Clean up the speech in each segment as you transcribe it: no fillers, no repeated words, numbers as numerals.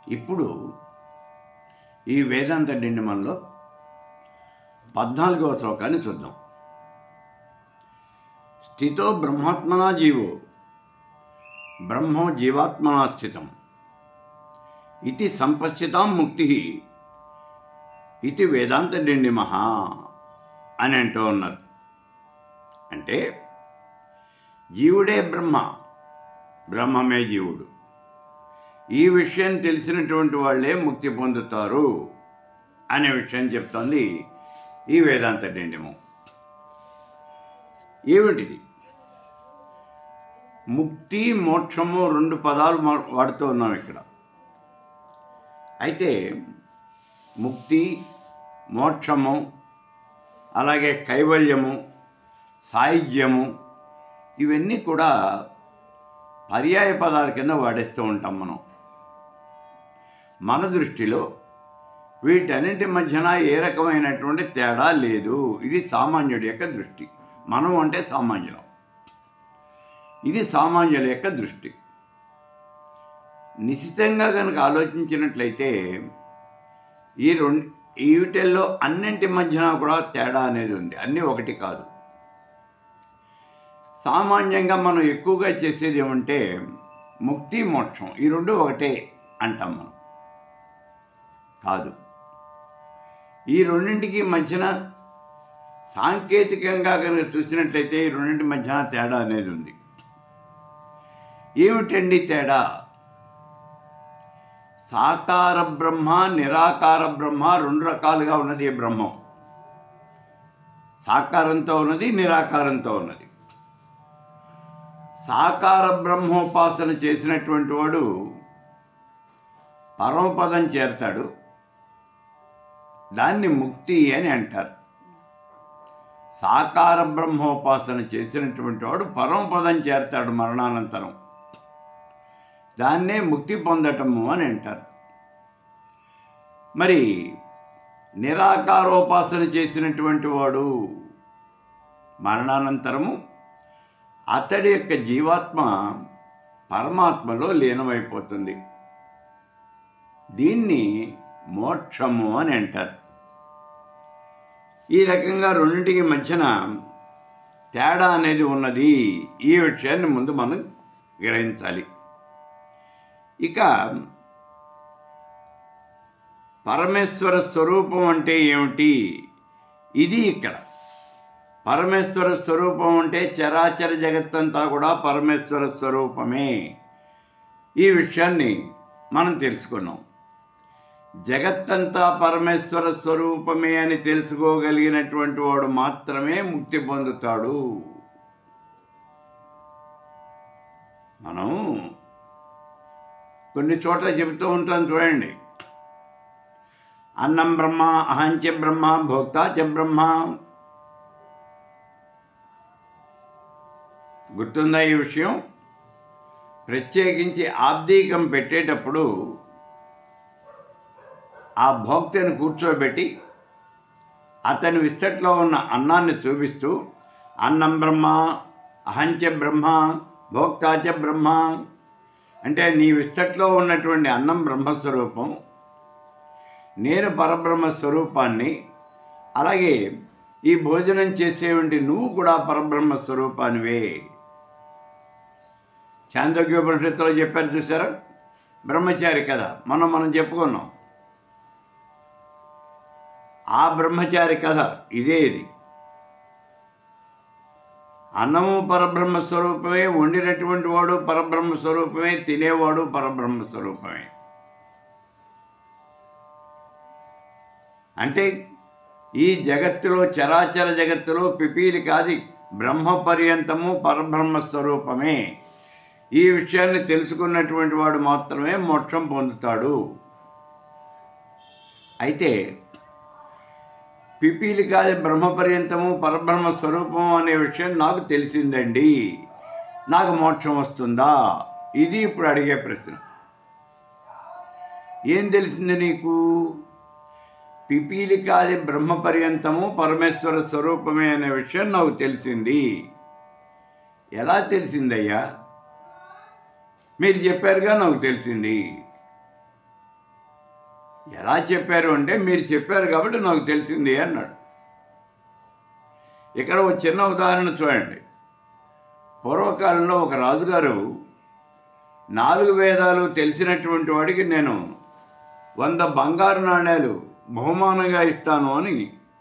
ఇప్పుడు ఈ వేదాంత డిండిమన్లో 14వ శ్లోకాన్ని చూద్దాం. స్థితో బ్రహ్మాత్మనా జీవో బ్రహ్మో జీవాత్మనా స్థితం ఇది సంపశ్యతాం ముక్తి ఇది వేదాంత డిండిమః అని అంటూ ఉన్నారు. అంటే జీవుడే బ్రహ్మ, బ్రహ్మమే జీవుడు. ఈ విషయం తెలిసినటువంటి వాళ్ళే ముక్తి పొందుతారు అనే విషయం చెప్తోంది ఈ వేదాంత డిండిమం. ఏమిటిది? ముక్తి మోక్షము 2 పదాలు వాడుతూ ఉన్నాం ఇక్కడ. అయితే ముక్తి, మోక్షము, అలాగే కైవల్యము, సాయుధ్యము ఇవన్నీ కూడా పర్యాయ పదాల కింద వాడేస్తూ ఉంటాం మనం. మన దృష్టిలో వీటన్నింటి మధ్యన ఏ రకమైనటువంటి తేడా లేదు. ఇది సామాన్యుడి యొక్క దృష్టి. మనం అంటే సామాన్యులం. ఇది సామాన్యుల యొక్క దృష్టి. నిశ్చితంగా కనుక ఆలోచించినట్లయితే వీటిల్లో అన్నింటి మధ్యన కూడా తేడా అనేది ఉంది. అన్నీ ఒకటి కాదు. సామాన్యంగా మనం ఎక్కువగా చేసేది ఏమంటే ముక్తి, మోక్షం ఈ 2 ఒకటే అంటాం మనం. కాదు. ఈ రెండింటికి మధ్యన సాంకేతికంగా కనుక చూసినట్లయితే ఈ రెండింటి మధ్యన తేడా అనేది ఉంది. ఏమిటండి తేడా? సాకార బ్రహ్మ, నిరాకార బ్రహ్మ 2 రకాలుగా ఉన్నది ఈ బ్రహ్మం. సాకారంతో ఉన్నది, నిరాకారంతో ఉన్నది. సాకార బ్రహ్మోపాసన చేసినటువంటి వాడు పరమపదం చేరతాడు. దాన్ని ముక్తి అని అంటారు. సాకార బ్రహ్మోపాసన చేసినటువంటి వాడు పరమపదం చేరతాడు మరణానంతరం. దాన్నే ముక్తి పొందటము అని అంటారు. మరి నిరాకారోపాసన చేసినటువంటి వాడు మరణానంతరము అతడి యొక్క జీవాత్మ పరమాత్మలో లీనమైపోతుంది. దీన్ని మోక్షము అని అంటారు. ఈ రకంగా రెండింటికి మధ్యన తేడా అనేది ఉన్నది. ఈ విషయాన్ని ముందు మనం గ్రహించాలి. ఇక పరమేశ్వర స్వరూపం అంటే ఏమిటి? ఇది ఇక్కడ పరమేశ్వర స్వరూపం అంటే చరాచర జగత్తంతా కూడా పరమేశ్వర స్వరూపమే. ఈ విషయాన్ని మనం తెలుసుకున్నాం. జగత్తంతా పరమేశ్వర స్వరూపమే అని తెలుసుకోగలిగినటువంటి వాడు మాత్రమే ముక్తి పొందుతాడు. మనం కొన్ని చోట్ల చెబుతూ ఉంటాం చూడండి. అన్నం బ్రహ్మ, అహంచ బ్రహ్మ, భోక్తా చ బ్రహ్మ. గుర్తుందా ఈ విషయం? ప్రత్యేకించి ఆబ్దీకం పెట్టేటప్పుడు ఆ భోక్తని కూర్చోబెట్టి అతని విస్తట్లో ఉన్న అన్నాన్ని చూపిస్తూ అన్నం బ్రహ్మ, అహంచ బ్రహ్మ, భోక్తాచ బ్రహ్మ అంటే నీ విస్తట్లో ఉన్నటువంటి అన్నం బ్రహ్మస్వరూపం, నేను పరబ్రహ్మ స్వరూపాన్ని, అలాగే ఈ భోజనం చేసేవంటి నువ్వు కూడా పరబ్రహ్మ స్వరూపానివే. చాందోగ్యోపనిషత్తులో చెప్పారు చూసారా? బ్రహ్మచారి కథ మనం చెప్పుకున్నాం. ఆ బ్రహ్మచారి కథ ఇదే. ఇది అన్నము పరబ్రహ్మ స్వరూపమే, వండినటువంటి వాడు పరబ్రహ్మ స్వరూపమే, తినేవాడు పరబ్రహ్మ స్వరూపమే. అంటే ఈ జగత్తులో, చరాచర జగత్తులో పిపీలి కాది బ్రహ్మ పర్యంతము పరబ్రహ్మ స్వరూపమే. ఈ విషయాన్ని తెలుసుకున్నటువంటి వాడు మాత్రమే మోక్షం పొందుతాడు. అయితే పిపీలి కాది బ్రహ్మ పర్యంతము పరబ్రహ్మ స్వరూపం అనే విషయం నాకు తెలిసిందండి, నాకు మోక్షం వస్తుందా? ఇది ఇప్పుడు అడిగే ప్రశ్న. ఏం తెలిసింది నీకు? పిపీలి కాది బ్రహ్మ పర్యంతము పరమేశ్వర స్వరూపమే అనే విషయం నాకు తెలిసింది. ఎలా తెలిసిందయ్యా? మీరు చెప్పారుగా నాకు తెలిసింది. ఎలా చెప్పారు అంటే, మీరు చెప్పారు కాబట్టి నాకు తెలిసింది అన్నాడు. ఇక్కడ ఒక చిన్న ఉదాహరణ చూడండి. పూర్వకాలంలో ఒక రాజుగారు 4 వేదాలు తెలిసినటువంటి వాడికి నేను 100 బంగారు నాణేలు బహుమానంగా ఇస్తాను అని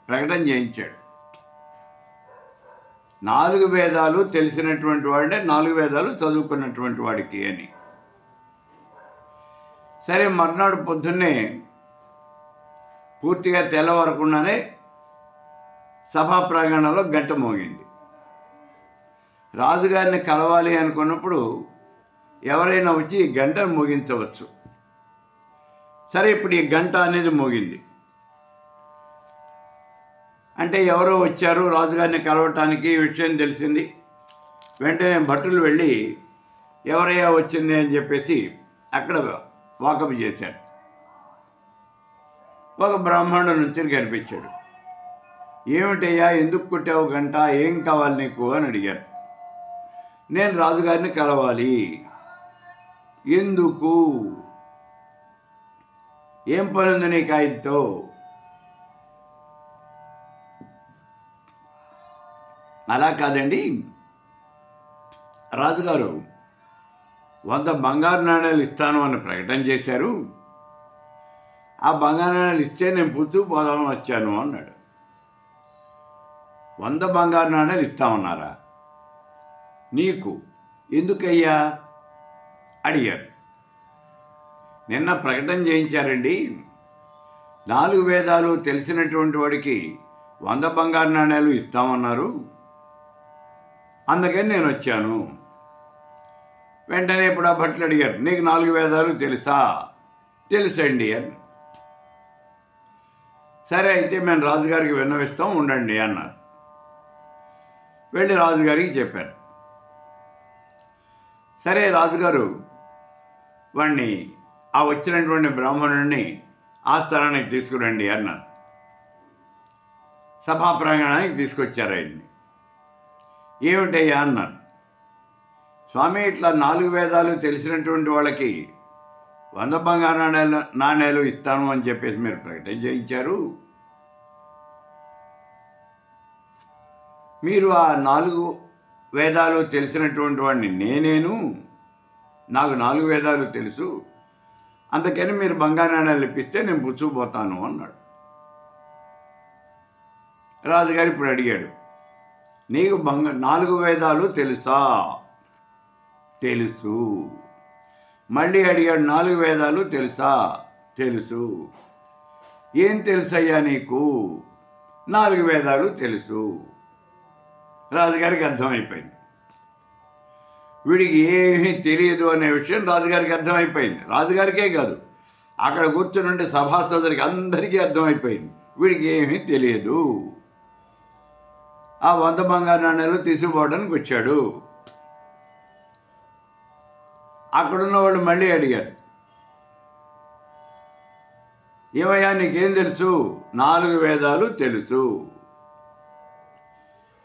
ప్రకటన చేయించాడు. 4 వేదాలు తెలిసినటువంటి వాడే 4 వేదాలు చదువుకున్నటువంటి వాడికి అని. సరే, మర్నాడు పొద్దున్నే పూర్తిగా తెల్లవారకుండానే సభా ప్రాంగణంలో గంట మోగింది. రాజుగారిని కలవాలి అనుకున్నప్పుడు ఎవరైనా వచ్చి ఈ గంటను మోగించవచ్చు. సరే, ఇప్పుడు ఈ గంట అనేది మోగింది అంటే ఎవరో వచ్చారు రాజుగారిని కలవటానికి, ఈ విషయం తెలిసింది. వెంటనే భటులు వెళ్ళి ఎవరయ్యా వచ్చింది అని చెప్పేసి అక్కడ వాకప్ చేశాడు. ఒక బ్రాహ్మణుడు నుంచి కనిపించాడు. ఏమిటయ్యా, ఎందుకు కొట్టావు గంట, ఏం కావాలి నీకు అని అడిగారు. నేను రాజుగారిని కలవాలి. ఎందుకు, ఏం పని ఉంది నీకు ఆయనతో? అలా కాదండి, రాజుగారు 100 బంగారు నాణేలు ఇస్తాను అని ప్రకటన చేశారు. ఆ బంగారు నాణేలు ఇస్తే నేను పుచ్చుకుపోదామని వచ్చాను అన్నాడు. 100 బంగారు నాణేలు ఇస్తామన్నారా? నీకు ఎందుకయ్యా అడిగారు. నిన్న ప్రకటన చేయించారండి, 4 వేదాలు తెలిసినటువంటి వాడికి 100 బంగారు నాణేలు ఇస్తామన్నారు, అందుకని నేను వచ్చాను. వెంటనే ఇప్పుడు ఆ భట్లు అడిగారు, నీకు 4 వేదాలు తెలుసా? తెలుసండి అని. సరే, అయితే మేము రాజుగారికి విన్నవిస్తాం, ఉండండి అన్నారు. వెళ్ళి రాజుగారికి చెప్పారు. సరే, రాజుగారు వాడిని, ఆ వచ్చినటువంటి బ్రాహ్మణుడిని ఆస్థానానికి తీసుకురండి అన్నారు. సభా ప్రాంగణానికి తీసుకొచ్చారు ఆయన్ని. ఏమిటయ్యా అన్నారు. స్వామి, ఇట్లా 4 వేదాలు తెలిసినటువంటి వాళ్ళకి 100 బంగారు నాణేలు ఇస్తాను అని చెప్పేసి మీరు ప్రకటన చేయించారు. మీరు ఆ 4 వేదాలు తెలిసినటువంటి వాడిని నేనేను, నాకు 4 వేదాలు తెలుసు, అందుకని మీరు బంగారు నాణేలు ఇప్పిస్తే నేను పుచ్చుకుపోతాను అన్నాడు. రాజుగారు ఇప్పుడు అడిగాడు, నీకు 4 వేదాలు తెలుసా? తెలుసు. మళ్ళీ అడిగాడు, 4 వేదాలు తెలుసా? తెలుసు. ఏం తెలుసయ్యా నీకు? 4 వేదాలు తెలుసు. రాజుగారికి అర్థమైపోయింది. వీడికి ఏమీ తెలియదు అనే విషయం రాజుగారికి అర్థమైపోయింది. రాజుగారికే కాదు, అక్కడ కూర్చుని సభాసదులకి అందరికీ అర్థమైపోయింది, వీడికి ఏమీ తెలియదు. ఆ 100 బంగారు నాణేలు తీసుకుపోవడానికి వచ్చాడు. అక్కడున్న వాళ్ళు మళ్ళీ అడిగారు, ఏమయ్యా నీకేం తెలుసు? 4 వేదాలు తెలుసు.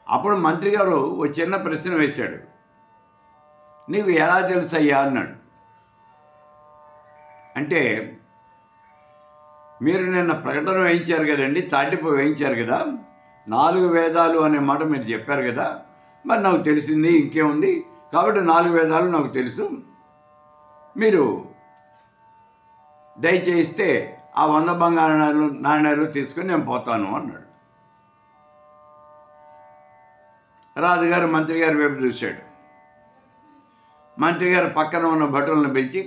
అప్పుడు మంత్రి గారు ఒక చిన్న ప్రశ్న వేశాడు, నీకు ఎలా తెలుసు అయ్యా అన్నాడు. అంటే మీరు నిన్న ప్రకటన వేయించారు కదండి, చాటింపు వేయించారు కదా, 4 వేదాలు అనే మాట మీరు చెప్పారు కదా, మరి నాకు తెలిసింది, ఇంకేముంది, కాబట్టి 4 వేదాలు నాకు తెలుసు, మీరు దయచేస్తే ఆ 100 బంగారు నాణేలు తీసుకుని నేను పోతాను అన్నాడు. రాజుగారు మంత్రి గారి వైపు చూశాడు. మంత్రి గారు పక్కన ఉన్న భటులను పిలిచి,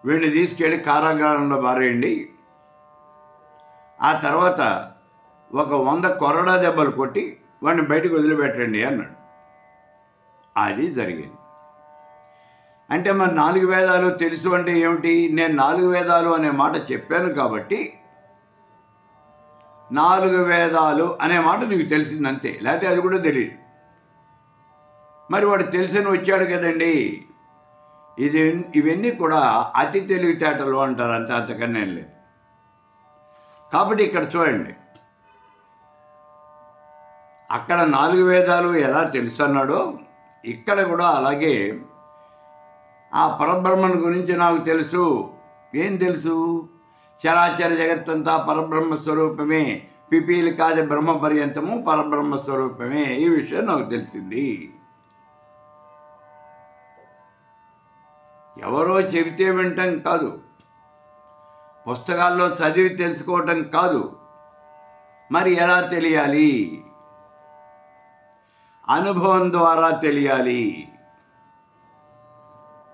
వీడిని తీసుకెళ్ళి కారాగారంలో బారేయండి, ఆ తర్వాత ఒక 100 కొరడా దెబ్బలు కొట్టి వాడిని బయటకు వదిలిపెట్టండి అన్నాడు. అది జరిగింది. అంటే మరి 4 వేదాలు తెలుసు అంటే ఏమిటి? నేను 4 వేదాలు అనే మాట చెప్పాను కాబట్టి 4 వేదాలు అనే మాట నీకు తెలిసిందంతే, లేకపోతే అది కూడా తెలియదు. మరి వాడు తెలిసిన వచ్చాడు కదండి. ఇవన్నీ కూడా అతి తెలివితేటలు అంటారు, అంతే, అంతకన్నా ఏం లేదు. కాబట్టి ఇక్కడ చూడండి, అక్కడ 4 వేదాలు ఎలా తెలుసు అన్నాడో ఇక్కడ కూడా అలాగే ఆ పరబ్రహ్మను గురించి నాకు తెలుసు. ఏం తెలుసు? చరాచర జగత్తంతా పరబ్రహ్మ స్వరూపమే, పిపీలికాది బ్రహ్మ పర్యంతము పరబ్రహ్మ స్వరూపమే. ఈ విషయం నాకు తెలిసింది. ఎవరో చెబితే వింటం కాదు, పుస్తకాల్లో చదివి తెలుసుకోవటం కాదు. మరి ఎలా తెలియాలి? అనుభవం ద్వారా తెలియాలి.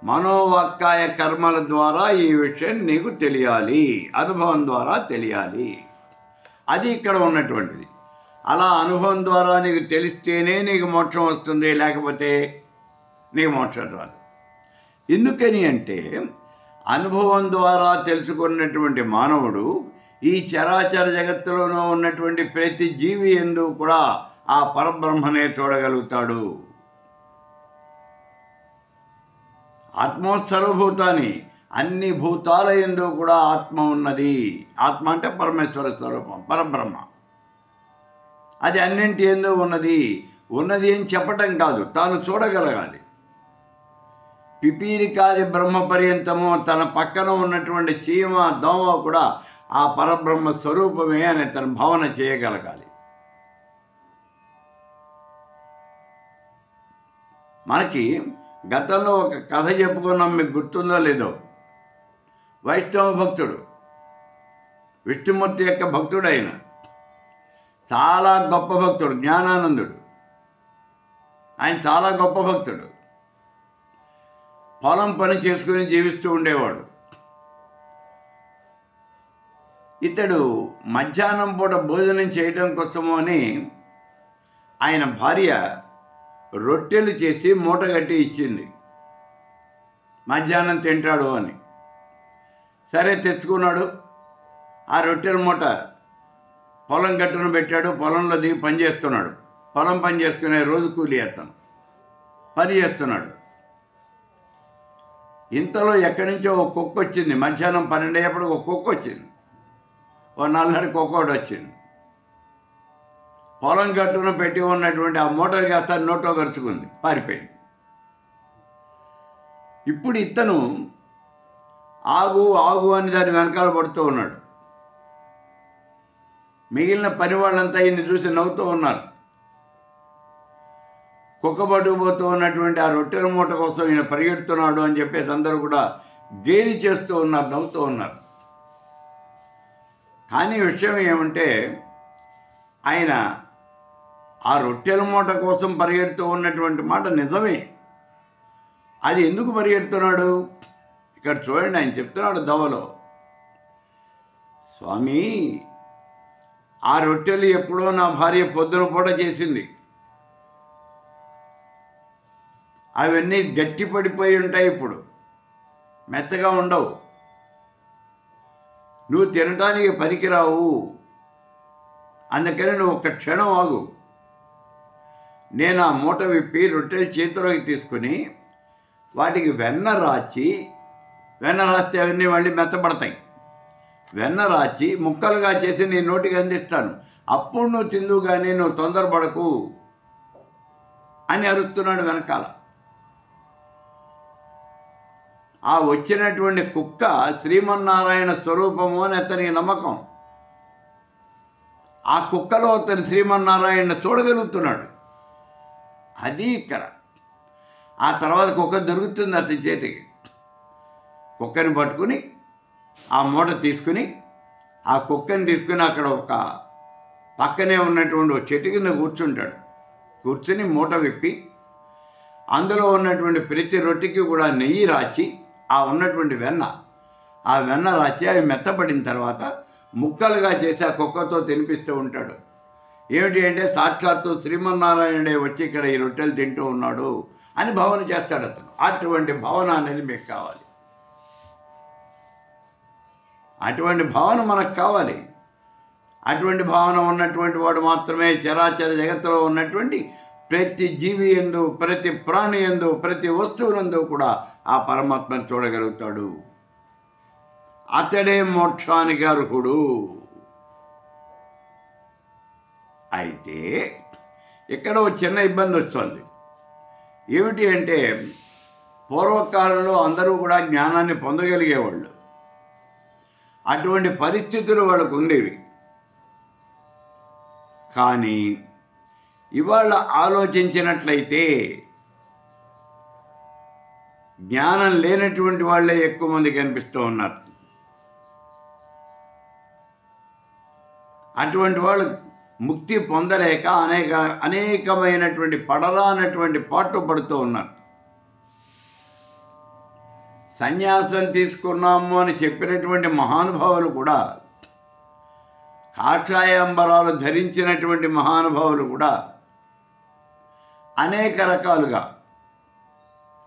మనోవాక్కాయ కర్మల ద్వారా ఈ విషయం నీకు తెలియాలి, అనుభవం ద్వారా తెలియాలి. అది ఇక్కడ ఉన్నటువంటిది. అలా అనుభవం ద్వారా నీకు తెలిస్తేనే నీకు మోక్షం వస్తుంది, లేకపోతే నీకు మోక్షం రాదు. ఎందుకని అంటే అనుభవం ద్వారా తెలుసుకున్నటువంటి మానవుడు ఈ చరాచర జగత్తులోనూ ఉన్నటువంటి ప్రతి జీవి యందు కూడా ఆ పరబ్రహ్మనే చూడగలుగుతాడు. ఆత్మోత్సర్వభూతాన్ని, అన్ని భూతాల యందు కూడా ఆత్మ ఉన్నది. ఆత్మ అంటే పరమేశ్వర స్వరూపం, పరబ్రహ్మ. అది అన్నింటి యందు ఉన్నది. ఉన్నది అని చెప్పటం కాదు, తాను చూడగలగాలి. పిపీలికాది బ్రహ్మ పర్యంతము తన పక్కన ఉన్నటువంటి చీమ దోమ కూడా ఆ పరబ్రహ్మ స్వరూపమే అని తన భావన చేయగలగాలి. మనకి గతంలో ఒక కథ చెప్పుకున్నాం, మీకు గుర్తుందో లేదో. వైష్ణవ భక్తుడు, విష్ణుమూర్తి యొక్క భక్తుడు, ఆయన చాలా గొప్ప భక్తుడు, జ్ఞానానందుడు. ఆయన చాలా గొప్ప భక్తుడు. పొలం పని చేసుకుని జీవిస్తూ ఉండేవాడు. ఇతడు మధ్యాహ్నం పూట భోజనం చేయడం కోసము అని ఆయన భార్య రొట్టెలు చేసి మూట కట్టి ఇచ్చింది, మధ్యాహ్నం తింటాడు అని. సరే తెచ్చుకున్నాడు. ఆ రొట్టెల మూట పొలం గట్టున పెట్టాడు. పొలంలో దిగి పని చేస్తున్నాడు. పొలం పని చేసుకునే రోజు కూలి అతను పని చేస్తున్నాడు. ఇంతలో ఎక్కడి నుంచో ఒక కుక్క వచ్చింది. మధ్యాహ్నం 12 అయ్యేప్పుడు ఒక కుక్క వచ్చింది. ఓ నల్లడి కుక్క ఒకటి వచ్చింది. పొలం గట్టున పెట్టి ఉన్నటువంటి ఆ మూటకి అతను నోట్లో గరుచుకుంది, పారిపోయింది. ఇప్పుడు ఇతను ఆగు ఆగు అని దాని వెనకాల పడుతూ ఉన్నాడు. మిగిలిన పని వాళ్ళంతా ఈయన్ని చూసి నవ్వుతూ ఉన్నారు. కుక్క పట్టుకుపోతూ ఉన్నటువంటి ఆ రొట్టెల మూట కోసం ఈయన పరిగెడుతున్నాడు అని చెప్పేసి అందరూ కూడా గేలి చేస్తూ ఉన్నారు, నవ్వుతూ ఉన్నారు. కానీ విషయం ఏమంటే ఆయన ఆ రొట్టెల మూట కోసం పరిగెడుతూ ఉన్నటువంటి మాట నిజమే. అది ఎందుకు పరిగెడుతున్నాడు ఇక్కడ చూడండి. ఆయన చెప్తున్నాడు దవలో, స్వామి, ఆ రొట్టెలు ఎప్పుడో నా భార్య పొద్దున పూట చేసింది. అవన్నీ గట్టి పడిపోయి ఉంటాయి, ఇప్పుడు మెత్తగా ఉండవు. నువ్వు తినటానికి పనికిరావు. అందుకని నువ్వు ఒక్క క్షణం ఆగు. నేను ఆ మూట విప్పి రొట్టెలు చేతిలోకి తీసుకుని వాటికి వెన్న రాస్తే అవన్నీ మళ్ళీ మెత్తపడతాయి. వెన్న రాచి ముక్కలుగా చేసి నీ నోటికి అందిస్తాను. అప్పుడు నువ్వు తిందువు, కానీ నువ్వు తొందరపడకు అని అరుస్తున్నాడు వెనకాల. ఆ వచ్చినటువంటి కుక్క శ్రీమన్నారాయణ స్వరూపము అని అతనికి నమ్మకం. ఆ కుక్కలో అతను శ్రీమన్నారాయణ చూడగలుగుతున్నాడు. అది ఇక్కడ. ఆ తర్వాత కుక్క దొరుకుతుంది అతని చేతికి. కుక్కని పట్టుకుని ఆ మూట తీసుకుని ఆ కుక్కని తీసుకుని అక్కడ ఒక పక్కనే ఉన్నటువంటి ఒక చెట్టు కింద కూర్చుంటాడు. కూర్చుని మూట విప్పి అందులో ఉన్నటువంటి ప్రతి రొట్టెకి కూడా నెయ్యి రాచి ఆ ఉన్నటువంటి ఆ వెన్న రాచి అవి మెత్తపడిన తర్వాత ముక్కలుగా చేసి ఆ కుక్కతో తినిపిస్తూ ఉంటాడు. ఏమిటి అంటే సాక్షాత్తు శ్రీమన్నారాయణుడే వచ్చి ఇక్కడ ఈ రొట్టెలు తింటూ ఉన్నాడు అని భావన చేస్తాడు అతను. అటువంటి భావన అనేది మీకు కావాలి. అటువంటి భావన మనకు కావాలి. అటువంటి భావన ఉన్నటువంటి వాడు మాత్రమే చరాచర జగత్తులో ఉన్నటువంటి ప్రతి జీవి యందు, ప్రతి ప్రాణి యందు, ప్రతి వస్తువునందు కూడా ఆ పరమాత్మను చూడగలుగుతాడు. అతడే మోక్షానికి అర్హుడు. అయితే ఇక్కడ ఒక చిన్న ఇబ్బంది వస్తుంది. ఏమిటి అంటే పూర్వకాలంలో అందరూ కూడా జ్ఞానాన్ని పొందగలిగేవాళ్ళు. అటువంటి పరిస్థితులు వాళ్ళకు ఉండేవి. కానీ ఇవాళ ఆలోచించినట్లయితే జ్ఞానం లేనటువంటి వాళ్ళే ఎక్కువ మంది కనిపిస్తూ ఉన్నారు. అటువంటి వాళ్ళు ముక్తి పొందలేక అనేకమైనటువంటి పడరానటువంటి పాటు పడుతూ ఉన్నారు. సన్యాసం తీసుకున్నాము అని చెప్పినటువంటి మహానుభావులు కూడా, కాషాయాంబరాలు ధరించినటువంటి మహానుభావులు కూడా అనేక రకాలుగా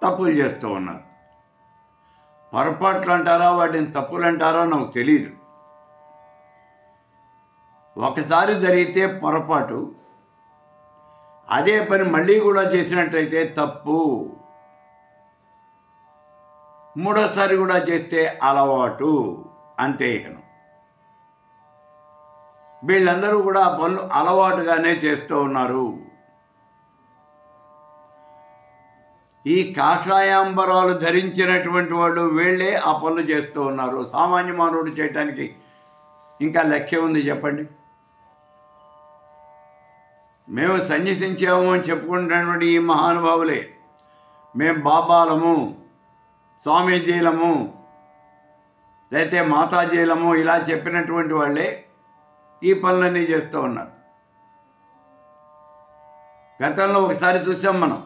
తప్పులు చేస్తూ ఉన్నారు. పొరపాట్లు అంటారా, వాటిని తప్పులు అంటారా నాకు తెలియదు. ఒకసారి జరిగితే పొరపాటు, అదే పని మళ్ళీ కూడా చేసినట్లయితే తప్పు, మూడోసారి కూడా చేస్తే అలవాటు, అంతే. వీళ్ళందరూ కూడా ఆ పనులు అలవాటుగానే చేస్తూ ఉన్నారు. ఈ కాషాయాంబరాలు ధరించినటువంటి వాళ్ళు వీళ్ళే ఆ పనులు చేస్తూ ఉన్నారు. సామాన్య మానవుడు చేయటానికి ఇంకా లక్ష్యం ఉంది చెప్పండి? మేము సన్యసించాము అని చెప్పుకుంటున్నటువంటి ఈ మహానుభావులే, మేము బాబాలము, స్వామీజీలము, లేకపోతే మాతాజీలము ఇలా చెప్పినటువంటి వాళ్ళే ఈ పనులన్నీ చేస్తూ ఉన్నారు. గతంలో ఒకసారి చూసాం మనం,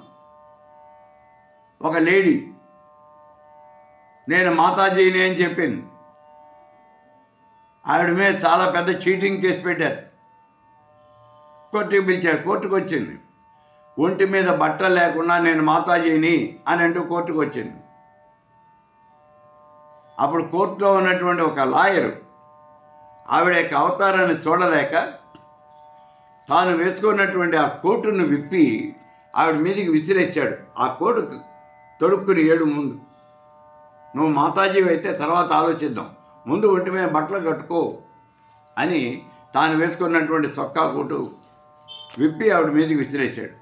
ఒక లేడీ నేను మాతాజీని అని చెప్పింది. ఆవిడ మీద చాలా పెద్ద చీటింగ్ కేసు పెట్టారు. కోర్టుకు పిలిచారు, కోర్టుకు వచ్చింది. ఒంటి మీద బట్టలు లేకుండా నేను మాతాజీని అని అంటూ కోర్టుకు వచ్చింది. అప్పుడు కోర్టులో ఉన్నటువంటి ఒక లాయరు ఆవిడ యొక్క అవతారాన్ని చూడలేక తాను వేసుకున్నటువంటి ఆ కోటును విప్పి ఆవిడ మీదకి విసిరేశాడు. ఆ కోటు తొడుక్కుని ఏడు ముందు, నువ్వు మాతాజీ అయితే తర్వాత ఆలోచిద్దాం, ముందు ఒంటి మీద బట్టలు కట్టుకో అని తాను వేసుకున్నటువంటి చొక్కా కోటు విప్పి ఆవిడ మీదకి విసిరేశాడు.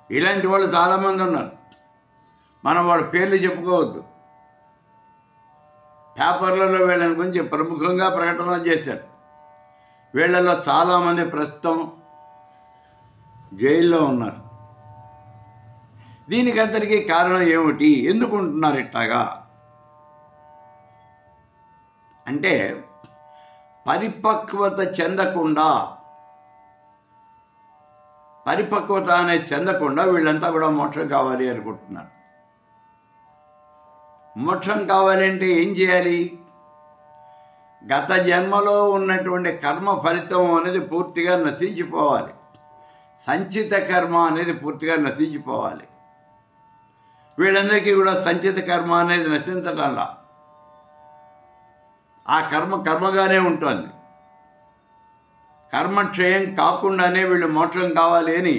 ఇలాంటి వాళ్ళు చాలామంది ఉన్నారు. మనం వాళ్ళ పేర్లు చెప్పుకోవద్దు. పేపర్లలో వీళ్ళని గురించి ప్రముఖంగా ప్రకటనలు చేశారు. వీళ్ళల్లో చాలామంది ప్రస్తుతం జైల్లో ఉన్నారు. దీనికంతటికీ కారణం ఏమిటి? ఎందుకు ఉంటున్నారు ఇట్లాగా అంటే, పరిపక్వత అనేది చెందకుండా వీళ్ళంతా కూడా మోక్షం కావాలి అనుకుంటున్నారు. మోక్షం కావాలంటే ఏం చేయాలి? గత జన్మలో ఉన్నటువంటి కర్మ ఫలితం అనేది పూర్తిగా నశించిపోవాలి. సంచిత కర్మ అనేది పూర్తిగా నశించిపోవాలి. వీళ్ళందరికీ కూడా సంచిత కర్మ అనేది నశించడంలా ఆ కర్మగానే ఉంటుంది. కర్మక్షయం కాకుండానే వీళ్ళు మోక్షం కావాలి అని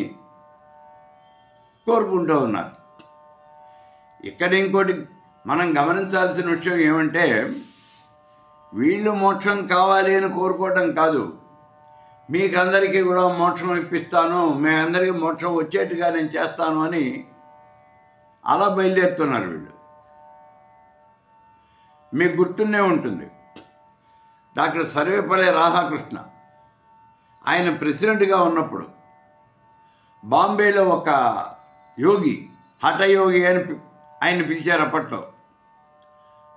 కోరుకుంటూ ఉన్నారు. ఇక్కడ ఇంకోటి మనం గమనించాల్సిన విషయం ఏమంటే, వీళ్ళు మోక్షం కావాలి అని కోరుకోవటం కాదు, మీకందరికీ కూడా మోక్షం ఇప్పిస్తాను, మేమందరికీ మోక్షం వచ్చేట్టుగా నేను చేస్తాను అని అలా బయలుదేరుతున్నారు వీళ్ళు. మీకు గుర్తున్నే ఉంటుంది, డాక్టర్ సర్వేపల్లి రాధాకృష్ణ ఆయన ప్రెసిడెంట్గా ఉన్నప్పుడు బాంబేలో ఒక యోగి, హఠయోగి అని ఆయన పిలిచారు అప్పట్లో.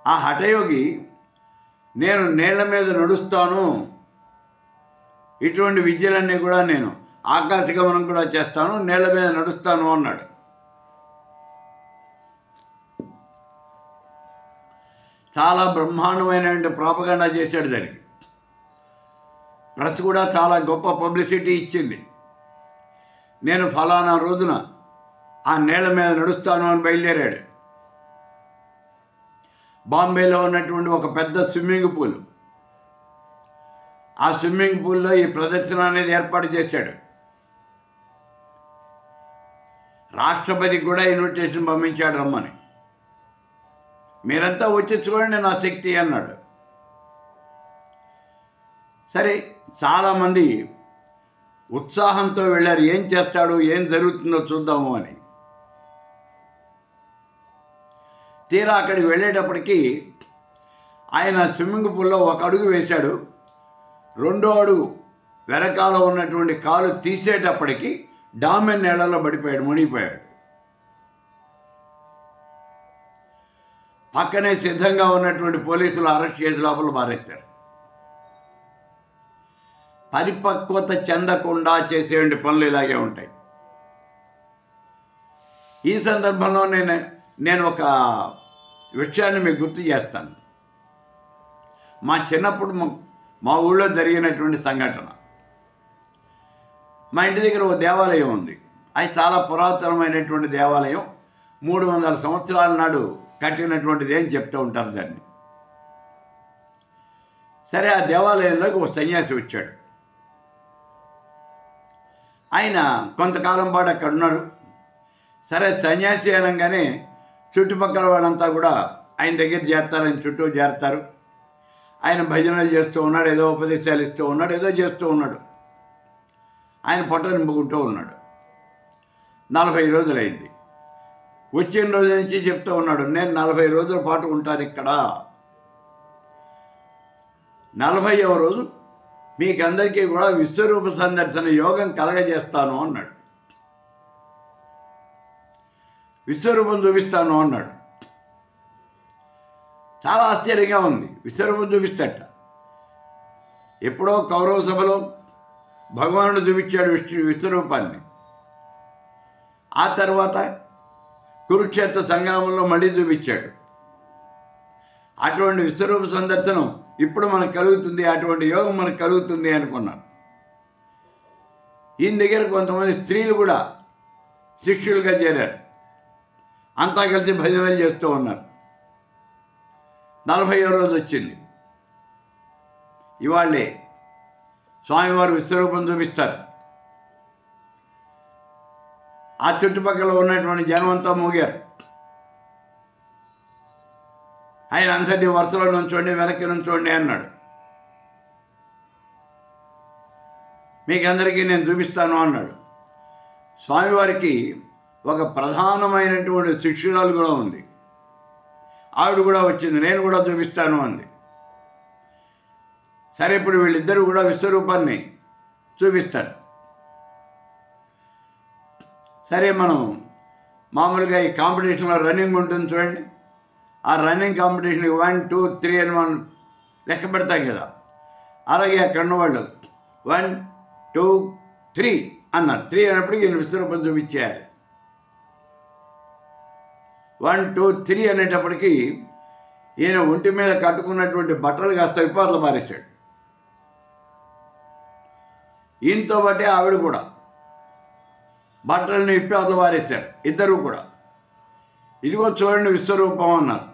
ఆ హఠయోగి, నేను నీళ్ల మీద నడుస్తాను, ఇటువంటి విద్యలన్నీ కూడా నేను ఆకాశగమనం కూడా చేస్తాను, నీళ్ల మీద నడుస్తాను అన్నాడు. చాలా బ్రహ్మాండమైనటువంటి ప్రాపగండా చేశాడు. దానికి ప్రెస్ కూడా చాలా గొప్ప పబ్లిసిటీ ఇచ్చింది. నేను ఫలానా రోజున ఆ నీళ్ల మీద నడుస్తాను అని బయలుదేరాడు. బాంబేలో ఉన్నటువంటి ఒక పెద్ద స్విమ్మింగ్ పూల్, ఆ స్విమ్మింగ్ పూల్లో ఈ ప్రదర్శన అనేది ఏర్పాటు చేశాడు. రాష్ట్రపతికి కూడా ఇన్విటేషన్ పంపించాడు రమ్మని. మీరంతా వచ్చి చూడండి నా శక్తి అన్నాడు. సరే, చాలామంది ఉత్సాహంతో వెళ్ళారు, ఏం చేస్తాడు, ఏం జరుగుతుందో చూద్దాము అని. తీరా అక్కడికి వెళ్ళేటప్పటికీ ఆయన స్విమ్మింగ్ పూల్లో ఒక అడుగు వేశాడు. రెండో అడుగు వెనకాల ఉన్నటువంటి కాలు తీసేటప్పటికి డామెన్ నీళ్ళలో పడిపోయాడు, మునిగిపోయాడు. పక్కనే సిద్ధంగా ఉన్నటువంటి పోలీసులు అరెస్ట్ చేసి లోపల పారేశారు. పరిపక్వత చెందకుండా చేసేటువంటి పనులు ఇలాగే ఉంటాయి. ఈ సందర్భంలో నేను ఒక విషయాన్ని మీకు గుర్తు చేస్తాను. మా చిన్నప్పుడు మా ఊళ్ళో జరిగినటువంటి సంఘటన. మా ఇంటి దగ్గర ఒక దేవాలయం ఉంది. అది చాలా పురాతనమైనటువంటి దేవాలయం. 300 సంవత్సరాల నాడు కట్టినటువంటిది అని చెప్తూ ఉంటారు దాన్ని. సరే, ఆ దేవాలయంలోకి ఒక సన్యాసి వచ్చాడు. ఆయన కొంతకాలం పాటు అక్కడ ఉన్నాడు. సరే, సన్యాసి అనగానే చుట్టుపక్కల వాళ్ళంతా కూడా ఆయన దగ్గర చేరతారు, ఆయన చుట్టూ చేరతారు. ఆయన భజనలు చేస్తూ ఉన్నాడు, ఏదో ఉపదేశాలు ఇస్తూ ఉన్నాడు, ఏదో చేస్తూ ఉన్నాడు. ఆయన పొట్ట నింపుకుంటూ ఉన్నాడు. 40 రోజులైంది. వచ్చిన రోజు నుంచి చెప్తూ ఉన్నాడు, నేను 40 రోజుల పాటు ఉంటాను ఇక్కడ. 40వ రోజు మీకందరికీ కూడా విశ్వరూప సందర్శన యోగం కలగజేస్తాను అన్నాడు. విశ్వరూపం చూపిస్తాను అన్నాడు. చాలా ఆశ్చర్యంగా ఉంది. విశ్వరూపం చూపిస్తాట. ఎప్పుడో కౌరవ సభలో భగవానుడు చూపించాడు విశ్వరూపాన్ని. ఆ తర్వాత కురుక్షేత్ర సంగ్రామంలో మళ్ళీ చూపించాడు. అటువంటి విశ్వరూప సందర్శనం ఇప్పుడు మనకు కలుగుతుంది, అటువంటి యోగం మనకు కలుగుతుంది అనుకున్నాను. ఈయన దగ్గర కొంతమంది స్త్రీలు కూడా శిష్యులుగా చేరారు. అంతా కలిసి భజనలు చేస్తూ ఉన్నారు. 40వ రోజు వచ్చింది. ఇవాళ్ళే స్వామివారు విశ్వరూపం చూపిస్తారు. ఆ చుట్టుపక్కల ఉన్నటువంటి జనం అంతా మోగారు. ఆయన అందరినీ వరుసలో నుంచోండి, వెనక్కి నుంచోండి అన్నాడు. మీకందరికీ నేను చూపిస్తాను అన్నాడు. స్వామివారికి ఒక ప్రధానమైనటువంటి శిష్యురాలు కూడా ఉంది. ఆవిడ కూడా వచ్చింది, నేను కూడా చూపిస్తాను అంది. సరే, ఇప్పుడు వీళ్ళిద్దరూ కూడా విశ్వరూపాన్ని చూపిస్తారు. సరే, మనం మామూలుగా ఈ కాంపిటీషన్లో రన్నింగ్ ఉంటుంది చూడండి. ఆ రన్నింగ్ కాంపిటీషన్కి 1, 2, 3 అని మనం లెక్క పెడతాం కదా. అలాగే అక్కడ ఉన్నవాళ్ళు 1, 2, 3 అన్నారు. 3 అన్నప్పటికీ ఈయన విశ్వరూపం చూపించేయాలి. 1, 2, 3 అనేటప్పటికీ ఈయన ఒంటి మీద కట్టుకున్నటువంటి బట్టలు కాస్త విపాతలు పారేశాడు. ఈయనతో బట్టే ఆవిడ కూడా బట్టలని విపాతలు పారేశారు. ఇద్దరు కూడా ఇదిగో చూడండి విశ్వరూపం అన్నారు.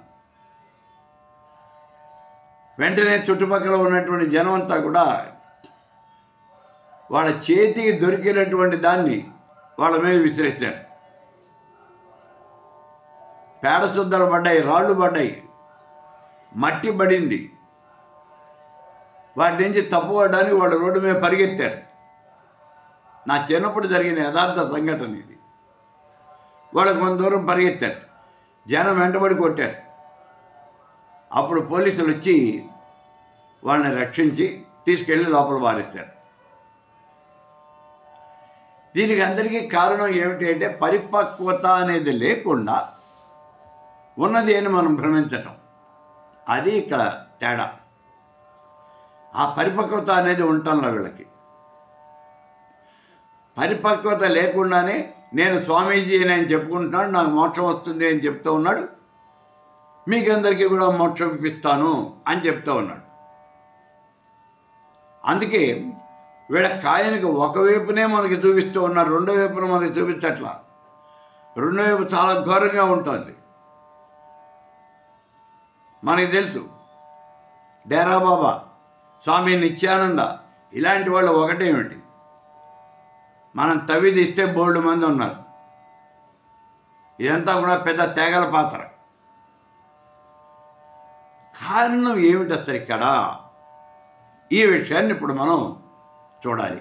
వెంటనే చుట్టుపక్కల ఉన్నటువంటి జనం అంతా కూడా వాళ్ళ చేతికి దొరికినటువంటి దాన్ని వాళ్ళ మీద విసిరేశారు. పేడ శుద్ధలు పడ్డాయి, రాళ్ళు పడ్డాయి, మట్టి పడింది. వాటి నుంచి తప్పుపడడానికి వాళ్ళు రోడ్డు మీద పరిగెత్తారు. నా చిన్నప్పుడు జరిగిన యథార్థ సంఘటన ఇది. వాళ్ళు కొంత దూరం పరిగెత్తారు. జనం వెంటబడి కొట్టారు. అప్పుడు పోలీసులు వచ్చి వాళ్ళని రక్షించి తీసుకెళ్ళి లోపల పారేశారు. దీనికి అందరికీ కారణం ఏమిటి అంటే పరిపక్వత అనేది లేకుండా ఉన్నది అని మనం భ్రమించటం. అది ఇక్కడ తేడా. ఆ పరిపక్వత అనేది ఉండటంలో వీళ్ళకి. పరిపక్వత లేకుండానే నేను స్వామీజీ అని చెప్పుకుంటున్నాడు, నాకు మోక్షం వస్తుంది అని చెప్తూ ఉన్నాడు, మీకందరికీ కూడా మోక్షం ఇప్పిస్తాను అని చెప్తూ ఉన్నాడు. అందుకే వీళ్ళ కాయనికి ఒకవైపునే మనకి చూపిస్తూ ఉన్నారు, రెండో వైపున మనకి చూపించట్లా. రెండో వైపు చాలా ఘోరంగా ఉంటుంది. మనకి తెలుసు డేరా బాబా, స్వామి నిత్యానంద, ఇలాంటి వాళ్ళు ఒకటేమిటి, మనం తవ్వి తీస్తే బోల్డ్ మంది ఉన్నారు. ఇదంతా కూడా పెద్ద తెగల పాత్ర. కారణం ఏమిటి అసలు ఇక్కడ? ఈ విషయాన్ని ఇప్పుడు మనం చూడాలి.